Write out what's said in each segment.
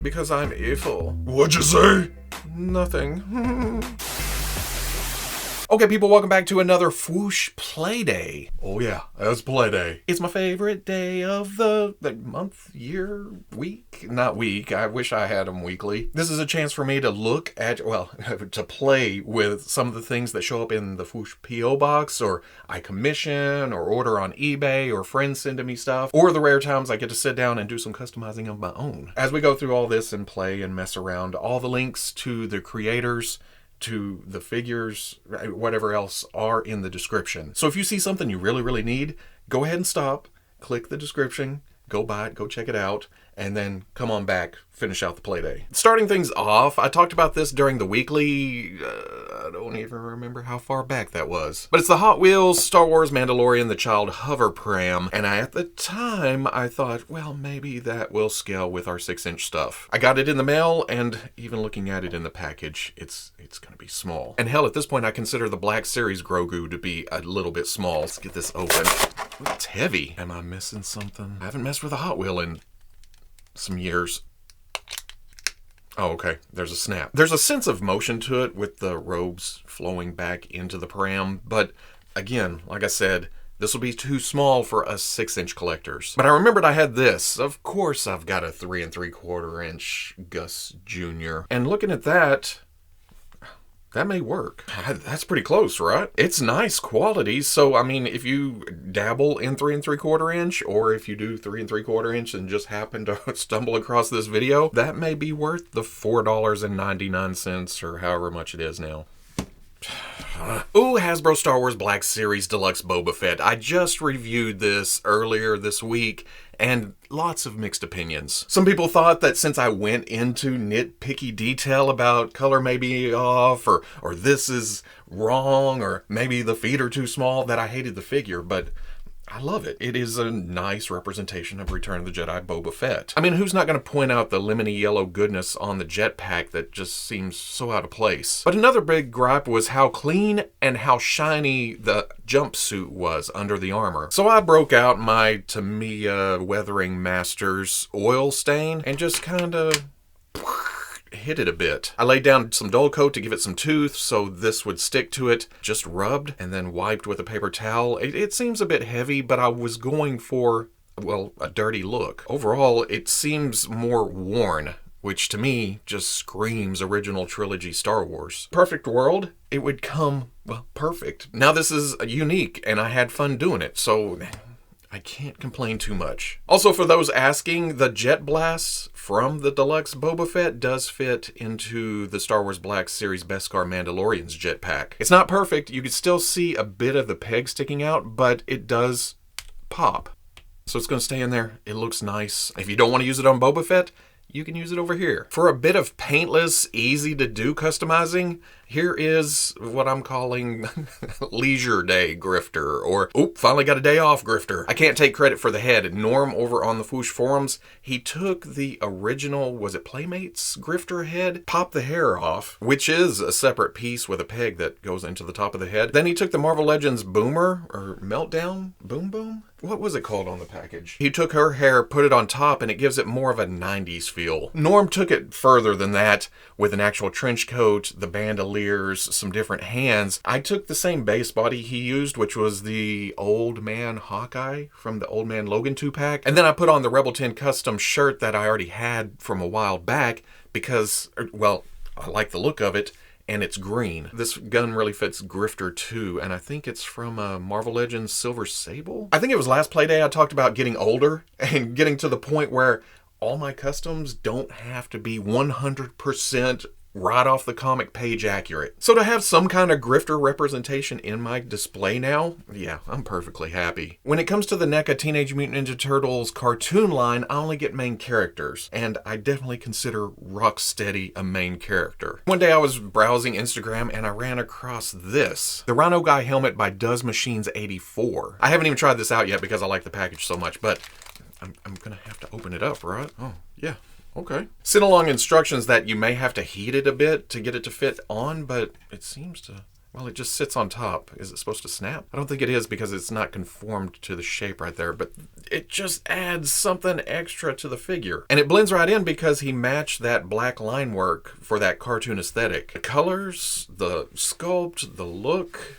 Because I'm evil. What'd you say? Nothing. Okay, people, welcome back to another Fwoosh Playday. Oh yeah, that's Playday. It's my favorite day of the month, year, week? Not week. I wish I had them weekly. This is a chance for me to look at, well, to play with some of the things that show up in the Fwoosh P.O. box, or I commission, or order on eBay, or friends send to me stuff, or the rare times I get to sit down and do some customizing of my own. As we go through all this and play and mess around, all the links to the creators, to the figures, whatever else, are in the description. So if you see something you really need, go ahead and stop, click the description, go buy it, go check it out, and then come on back, finish out the Playday. Starting things off, I talked about this during the weekly, I don't even remember how far back that was. But it's the Hot Wheels Star Wars Mandalorian The Child Hover Pram, and at the time, I thought, well, maybe that will scale with our 6-inch stuff. I got it in the mail, and even looking at it in the package, it's gonna be small. And hell, at this point, I consider the Black Series Grogu to be a little bit small. Let's get this open. Ooh, it's heavy. Am I missing something? I haven't messed with a Hot Wheel in some years. Oh, okay. There's a snap. There's a sense of motion to it with the robes flowing back into the pram, but again, like I said, this will be too small for us 6-inch collectors. But I remembered I had this. Of course I've got a 3 3/4 inch Gus Jr. And looking at that, that may work. That's pretty close, right? It's nice quality. So, I mean, if you dabble in 3 3/4 inch, or if you do 3 3/4 inch and just happen to stumble across this video, that may be worth the $4.99 or however much it is now. Ooh, Hasbro Star Wars Black Series Deluxe Boba Fett. I just reviewed this earlier this week, and lots of mixed opinions. Some people thought that since I went into nitpicky detail about color may be off, or this is wrong, or maybe the feet are too small, that I hated the figure, but I love it. It is a nice representation of Return of the Jedi Boba Fett. I mean, who's not going to point out the lemony yellow goodness on the jetpack that just seems so out of place? But another big gripe was how clean and how shiny the jumpsuit was under the armor. So I broke out my Tamiya Weathering Masters oil stain and just kind of hit it a bit. I laid down some Dull Coat to give it some tooth so this would stick to it. Just rubbed and then wiped with a paper towel. It seems a bit heavy, but I was going for, well, a dirty look. Overall, it seems more worn, which to me just screams original trilogy Star Wars. Perfect world, it would come, well, perfect. Now this is unique and I had fun doing it, so I can't complain too much. Also, for those asking, the Jet Blast from the Deluxe Boba Fett does fit into the Star Wars Black Series Beskar Mandalorian's jetpack. It's not perfect. You can still see a bit of the peg sticking out, but it does pop. So it's going to stay in there. It looks nice. If you don't want to use it on Boba Fett, you can use it over here. For a bit of paintless, easy to do customizing, here is what I'm calling Leisure Day Grifter, or, oop, finally got a day off Grifter. I can't take credit for the head. Norm over on the Fwoosh forums, he took the original, was it Playmates Grifter head, popped the hair off, which is a separate piece with a peg that goes into the top of the head. Then he took the Marvel Legends Boomer, or Meltdown? Boom? What was it called on the package? He took her hair, put it on top, and it gives it more of a 90s feel. Norm took it further than that with an actual trench coat, the bandoliers, some different hands. I took the same base body he used, which was the Old Man Hawkeye from the Old Man Logan 2-pack. And then I put on the Rebel 10 custom shirt that I already had from a while back because, well, I like the look of it. And it's green. This gun really fits Grifter too, and I think it's from Marvel Legends Silver Sable? I think it was last Playday I talked about getting older and getting to the point where all my customs don't have to be 100% right off the comic page accurate. So to have some kind of Grifter representation in my display now, yeah, I'm perfectly happy. When it comes to the NECA Teenage Mutant Ninja Turtles cartoon line, I only get main characters, and I definitely consider Rocksteady a main character. One day I was browsing Instagram and I ran across this, the RhinoGuy Helmet by duzmachines 84. I haven't even tried this out yet because I like the package so much, but I'm gonna have to open it up, right? Oh, yeah. Okay. Sent along instructions that you may have to heat it a bit to get it to fit on, but it seems to Well, it just sits on top. Is it supposed to snap? I don't think it is because it's not conformed to the shape right there, but it just adds something extra to the figure. And it blends right in because he matched that black line work for that cartoon aesthetic. The colors, the sculpt, the look,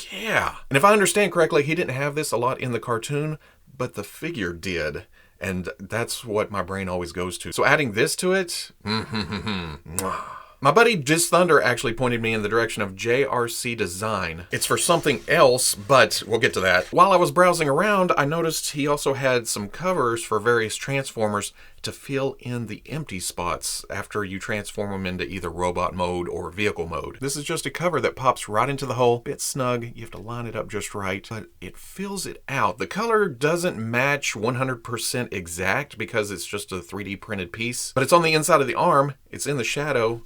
yeah. And if I understand correctly, he didn't have this a lot in the cartoon, but the figure did. And that's what my brain always goes to. So adding this to it, my buddy Jizz Thunder actually pointed me in the direction of JRC Design. It's for something else, but we'll get to that. While I was browsing around, I noticed he also had some covers for various Transformers to fill in the empty spots after you transform them into either robot mode or vehicle mode. This is just a cover that pops right into the hole. Bit snug, you have to line it up just right, but it fills it out. The color doesn't match 100% exact because it's just a 3D printed piece, but it's on the inside of the arm, it's in the shadow.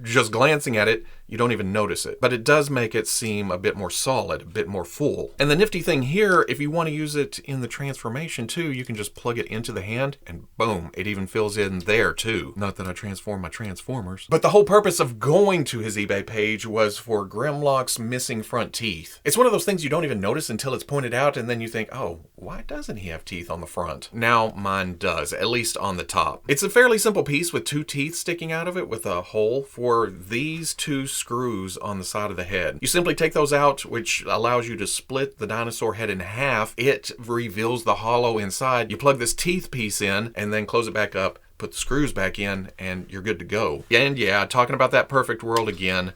Just glancing at it, you don't even notice it. But it does make it seem a bit more solid, a bit more full. And the nifty thing here, if you want to use it in the transformation too, you can just plug it into the hand and boom, it even fills in there too. Not that I transform my Transformers. But the whole purpose of going to his eBay page was for Grimlock's missing front teeth. It's one of those things you don't even notice until it's pointed out and then you think, oh, why doesn't he have teeth on the front? Now mine does, at least on the top. It's a fairly simple piece with 2 teeth sticking out of it with a hole for these 2 screws on the side of the head. You simply take those out, which allows you to split the dinosaur head in half. It reveals the hollow inside. You plug this teeth piece in and then close it back up, put the screws back in, and you're good to go. And yeah, talking about that perfect world again,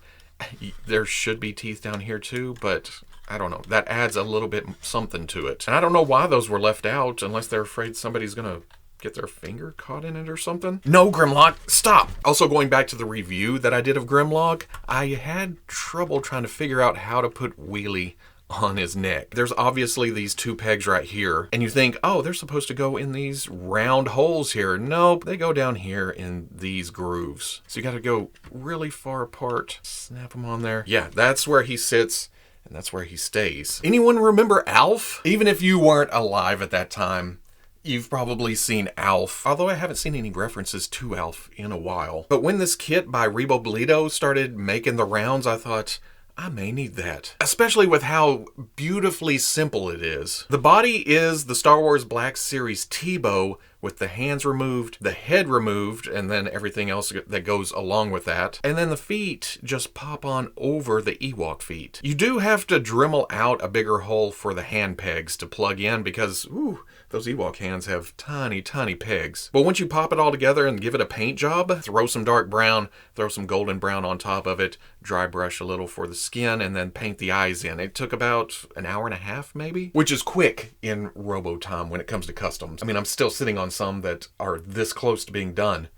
there should be teeth down here too, but I don't know. That adds a little bit something to it. And I don't know why those were left out unless they're afraid somebody's gonna get their finger caught in it or something. No, Grimlock, stop! Also, going back to the review that I did of Grimlock, I had trouble trying to figure out how to put Wheelie on his neck. There's obviously these 2 pegs right here, and you think, oh, they're supposed to go in these round holes here. Nope, they go down here in these grooves. So you gotta go really far apart, snap them on there. Yeah, that's where he sits, and that's where he stays. Anyone remember Alf? Even if you weren't alive at that time, you've probably seen Alf, although I haven't seen any references to Alf in a while. But when this kit by riboblito started making the rounds, I thought, I may need that. Especially with how beautifully simple it is. The body is the Star Wars Black Series T-Bow with the hands removed, the head removed, and then everything else that goes along with that. And then the feet just pop on over the Ewok feet. You do have to Dremel out a bigger hole for the hand pegs to plug in because, ooh, those Ewok hands have tiny, tiny pegs. But once you pop it all together and give it a paint job, throw some dark brown, throw some golden brown on top of it, dry brush a little for the skin, and then paint the eyes in. It took about an hour and a half, maybe? Which is quick in robo time when it comes to customs. I mean, I'm still sitting on some that are this close to being done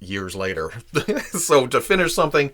years later. So to finish something,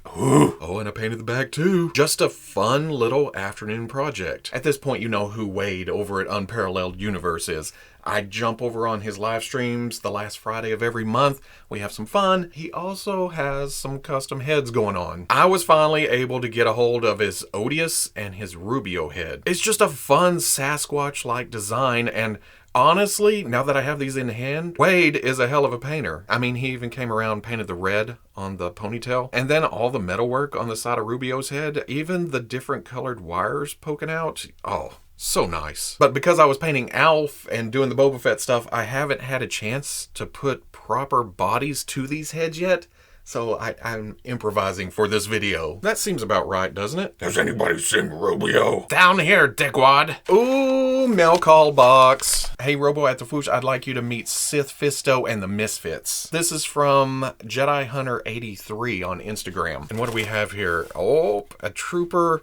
oh, and I painted the back too. Just a fun little afternoon project. At this point, you know who Wade over at Unparalleled Universe is. I jump over on his live streams the last Friday of every month. We have some fun. He also has some custom heads going on. I was finally able to get a hold of his Odious and his Rubio head. It's just a fun Sasquatch-like design, and honestly, now that I have these in hand, Wade is a hell of a painter. I mean, he even came around and painted the red on the ponytail. And then all the metalwork on the side of Rubio's head, even the different colored wires poking out. Oh, so nice. But because I was painting Alf and doing the Boba Fett stuff, I haven't had a chance to put proper bodies to these heads yet. So I'm improvising for this video. That seems about right, doesn't it? Has anybody seen Rubio? Down here, dickwad. Ooh, mail call box. Hey, Robo at the Fwoosh, I'd like you to meet Sith Fisto and the Misfits. This is from Jedi Hunter 83 on Instagram. And what do we have here? Oh, a trooper.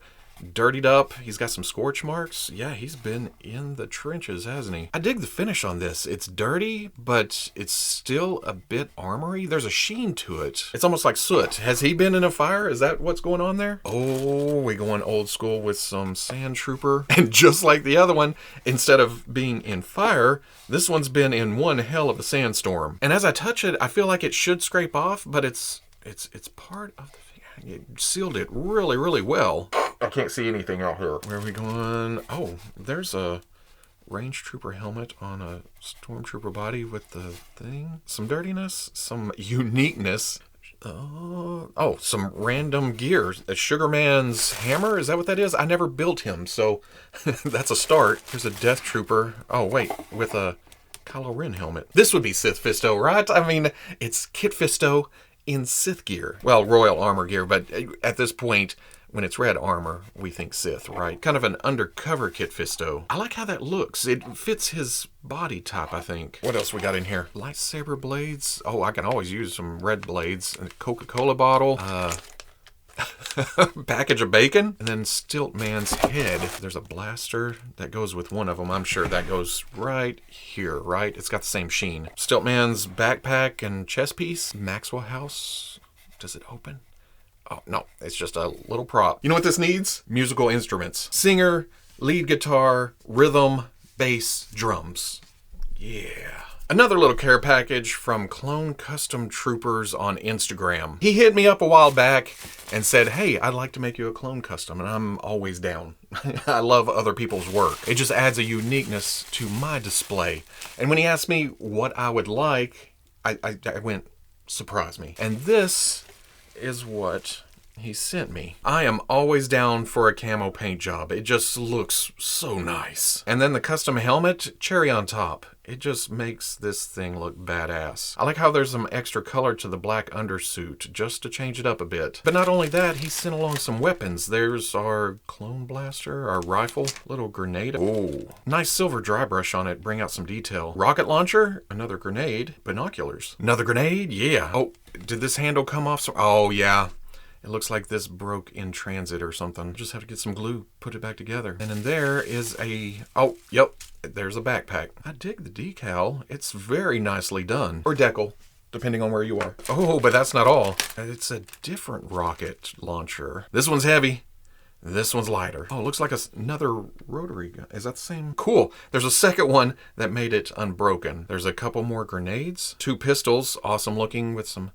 Dirtied up. He's got some scorch marks. Yeah, he's been in the trenches, hasn't he? I dig the finish on this. It's dirty, but it's still a bit armory. There's a sheen to it. It's almost like soot. Has he been in a fire? Is that what's going on there? Oh, we going old school with some sand trooper. And just like the other one, instead of being in fire, this one's been in one hell of a sandstorm. And as I touch it, I feel like it should scrape off, but it's part of the thing. It sealed it really, really well. I can't see anything out here. Where are we going? Oh, there's a range trooper helmet on a stormtrooper body with the thing. Some dirtiness, some uniqueness. Oh, some random gear. A Sugarman's hammer? Is that what that is? I never built him, so that's a start. Here's a Death Trooper. Oh, wait, with a Kylo Ren helmet. This would be Sith Fisto, right? I mean, it's Kit Fisto in Sith gear. Well, Royal Armor gear, but at this point, when it's red armor, we think Sith, right? Kind of an undercover Kit Fisto. I like how that looks. It fits his body type, I think. What else we got in here? Lightsaber blades. Oh, I can always use some red blades. A Coca-Cola bottle. Package of bacon. And then Stiltman's head. There's a blaster that goes with one of them. I'm sure that goes right here, right? It's got the same sheen. Stiltman's backpack and chest piece. Maxwell House. Does it open? Oh, no, it's just a little prop. You know what this needs? Musical instruments. Singer, lead guitar, rhythm, bass, drums. Yeah. Another little care package from Clone Custom Troopers on Instagram. He hit me up a while back and said, hey, I'd like to make you a clone custom, and I'm always down. I love other people's work. It just adds a uniqueness to my display. And when he asked me what I would like, I went, surprise me. And this is what he sent me. I am always down for a camo paint job. It just looks so nice. And then the custom helmet, cherry on top. It just makes this thing look badass. I like how there's some extra color to the black undersuit, just to change it up a bit. But not only that, he sent along some weapons. There's our clone blaster, our rifle, little grenade. Oh, nice silver dry brush on it, bring out some detail. Rocket launcher, another grenade, binoculars. Another grenade, yeah. Oh, did this handle come off? Oh, yeah. It looks like this broke in transit or something. Just have to get some glue, put it back together. And then there is a, oh, yep, there's a backpack. I dig the decal. It's very nicely done. Or decal, depending on where you are. Oh, but that's not all. It's a different rocket launcher. This one's heavy. This one's lighter. Oh, it looks like another rotary gun. Is that the same? Cool. There's a second one that made it unbroken. There's a couple more grenades. 2 pistols, awesome looking with some,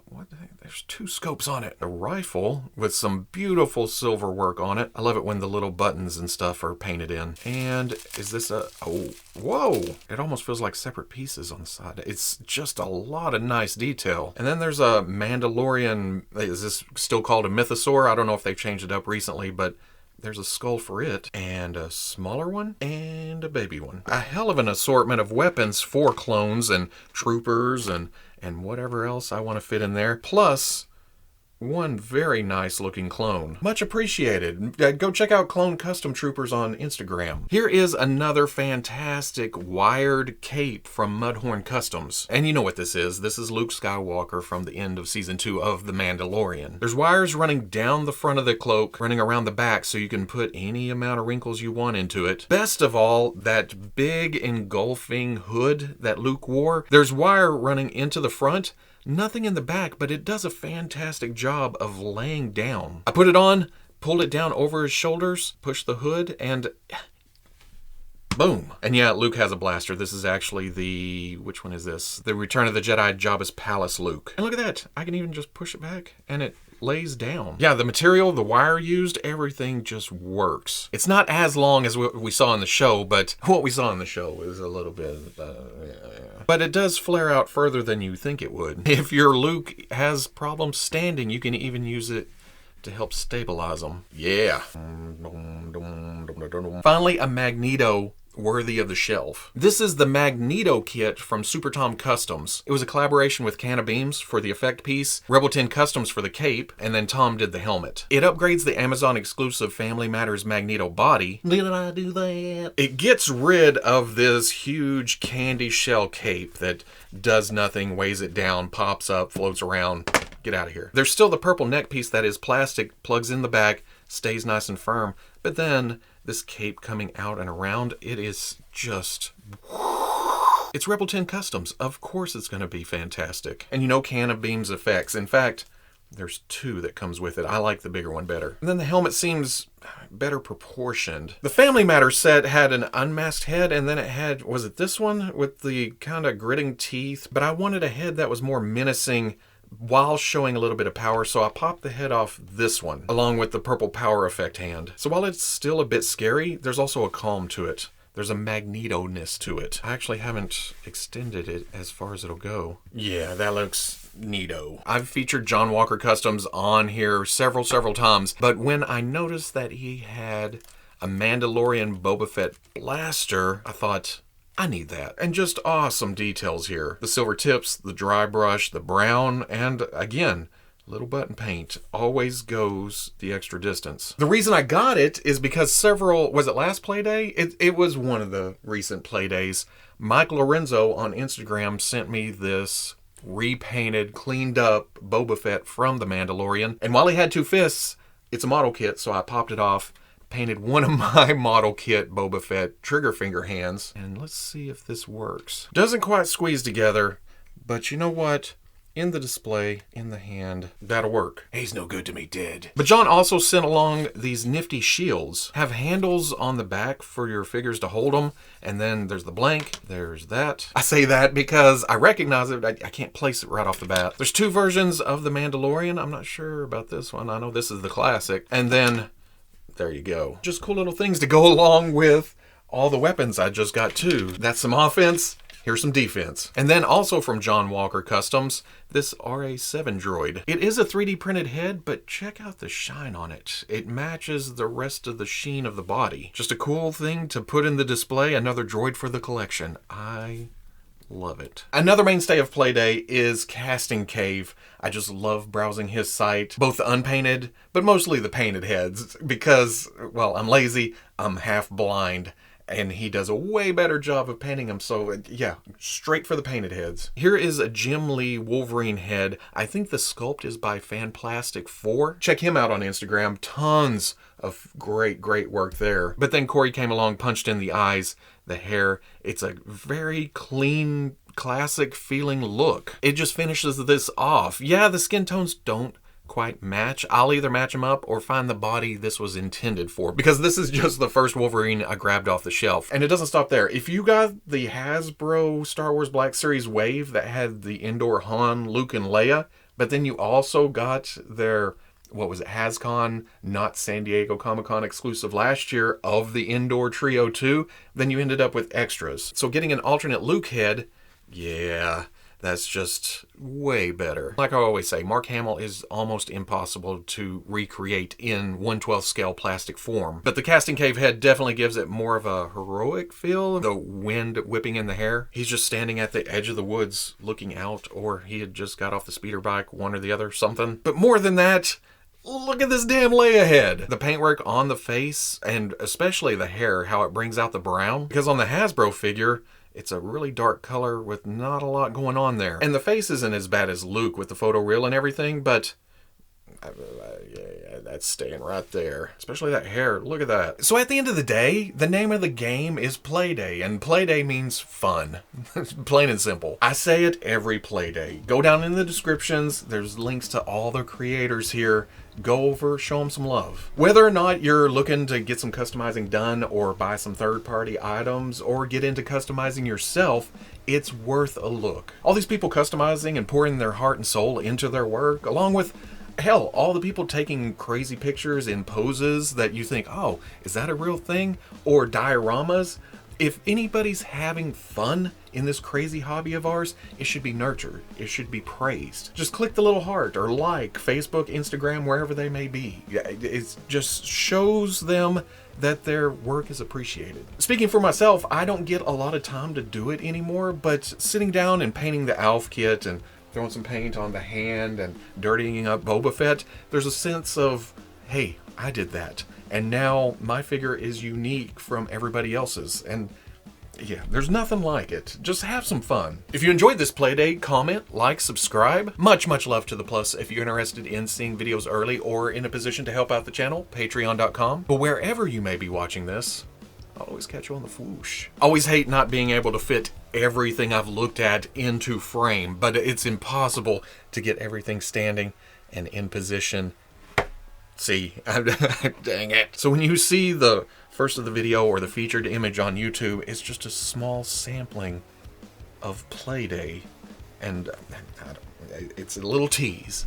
what the heck? There's 2 scopes on it. A rifle with some beautiful silver work on it. I love it when the little buttons and stuff are painted in. And is this a, oh, whoa. It almost feels like separate pieces on the side. It's just a lot of nice detail. And then there's a Mandalorian, is this still called a mythosaur? I don't know if they've changed it up recently, but there's a skull for it, and a smaller one, and a baby one. A hell of an assortment of weapons for clones and troopers and whatever else I want to fit in there. Plus, one very nice looking clone. Much appreciated. Go check out Clone Custom Troopers on Instagram. Here is another fantastic wired cape from mudhorncustoms. And you know what this is. This is Luke Skywalker from the end of season 2 of The Mandalorian. There's wires running down the front of the cloak, running around the back so you can put any amount of wrinkles you want into it. Best of all, that big engulfing hood that Luke wore, there's wire running into the front. Nothing in the back, but it does a fantastic job of laying down. I put it on, pulled it down over his shoulders, pushed the hood, and boom. And yeah, Luke has a blaster. This is actually the, which one is this? The Return of the Jedi Jabba's Palace Luke. And look at that. I can even just push it back, and it lays down. Yeah, the material, the wire used, everything just works. It's not as long as what we saw in the show, but what we saw in the show is a little bit, But it does flare out further than you think it would. If your Luke has problems standing, you can even use it to help stabilize them. Yeah. Finally, a Magneto worthy of the shelf. This is the Mag-Neato Kit from supertomcustoms. It was a collaboration with Canna Beams for the effect piece, Rebel 10 Customs for the cape, and then Tom did the helmet. It upgrades the Amazon exclusive Family Matters Magneto body. Did I do that? It gets rid of this huge candy shell cape that does nothing, weighs it down, pops up, floats around. Get out of here. There's still the purple neck piece that is plastic, plugs in the back, stays nice and firm, but then this cape coming out and around, it is just, it's Rebel 10 Customs. Of course it's going to be fantastic. And you know Canna Beams effects. In fact, there's 2 that comes with it. I like the bigger one better. And then the helmet seems better proportioned. The Family Matters set had an unmasked head, and then it had, was it this one? With the kind of gritting teeth. But I wanted a head that was more menacing while showing a little bit of power, so I popped the head off this one, along with the purple power effect hand. So while it's still a bit scary, there's also a calm to it. There's a Magneto-ness to it. I actually haven't extended it as far as it'll go. Yeah, that looks neato. I've featured John Walker Customs on here several times, but when I noticed that he had a Mandalorian Boba Fett blaster, I thought, I need that. And just awesome details here. The silver tips, the dry brush, the brown, and again, little button paint always goes the extra distance. The reason I got it is because was it last Playday? It was one of the recent Playdays. Mike Lorenzo on Instagram sent me this repainted, cleaned up Boba Fett from The Mandalorian. And while he had 2 fists, it's a model kit, so I popped it off, painted one of my model kit Boba Fett trigger finger hands. And let's see if this works. Doesn't quite squeeze together, but you know what? In the display, in the hand, that'll work. He's no good to me dead. But John also sent along these nifty shields. Have handles on the back for your figures to hold them. And then there's the blank. There's that. I say that because I recognize it. I can't place it right off the bat. There's 2 versions of The Mandalorian. I'm not sure about this one. I know this is the classic. And then, there you go. Just cool little things to go along with all the weapons I just got too. That's some offense. Here's some defense. And then also from John Walker Customs, this RA7 droid. It is a 3D printed head, but check out the shine on it. It matches the rest of the sheen of the body. Just a cool thing to put in the display, another droid for the collection. I love it. Another mainstay of Playday is castingcave. I just love browsing his site, both the unpainted, but mostly the painted heads, because, well, I'm lazy, I'm half blind, and he does a way better job of painting them. So yeah, straight for the painted heads. Here is a Jim Lee Wolverine head. I think the sculpt is by Fanplastic 4. Check him out on Instagram. Tons of great work there. But then Corey came along, punched in the eyes, the hair. It's a very clean, classic feeling look. It just finishes this off. Yeah, the skin tones don't quite match. I'll either match them up or find the body this was intended for, because this is just the first Wolverine I grabbed off the shelf. And it doesn't stop there. If you got the Hasbro Star Wars Black Series wave that had the Endor Han, Luke and Leia, but then you also got their, what was it, HasCon, not San Diego Comic-Con exclusive last year, of the Endor Trio 2, then you ended up with extras. So getting an alternate Luke head, yeah, that's just way better. Like I always say, Mark Hamill is almost impossible to recreate in 1/12 scale plastic form. But the castingcave head definitely gives it more of a heroic feel. The wind whipping in the hair. He's just standing at the edge of the woods looking out, or he had just got off the speeder bike, one or the other, something. But more than that, look at this damn Leia head. The paintwork on the face, and especially the hair, how it brings out the brown. Because on the Hasbro figure, it's a really dark color with not a lot going on there. And the face isn't as bad as Luke with the photoreal and everything, but yeah, that's staying right there. Especially that hair. Look at that. So at the end of the day, the name of the game is Playday, and Playday means fun. Plain and simple. I say it every Playday. Go down in the descriptions. There's links to all the creators here. Go over, show them some love. Whether or not you're looking to get some customizing done or buy some third-party items or get into customizing yourself, it's worth a look. All these people customizing and pouring their heart and soul into their work, along with, hell, all the people taking crazy pictures in poses that you think, oh, is that a real thing? Or dioramas. If anybody's having fun in this crazy hobby of ours, it should be nurtured. It should be praised. Just click the little heart or like Facebook, Instagram, wherever they may be. It just shows them that their work is appreciated. Speaking for myself, I don't get a lot of time to do it anymore, but sitting down and painting the Alf Kit and throwing some paint on the hand and dirtying up Boba Fett, there's a sense of, hey, I did that. And now my figure is unique from everybody else's. And yeah, there's nothing like it. Just have some fun. If you enjoyed this Playdate, comment, like, subscribe. Much love to the plus. If you're interested in seeing videos early or in a position to help out the channel, patreon.com. But wherever you may be watching this, I'll always catch you on the Fwoosh. Always hate not being able to fit everything I've looked at into frame, but it's impossible to get everything standing and in position. See, dang it. So when you see the first of the video or the featured image on YouTube, it's just a small sampling of Playday, and it's a little tease.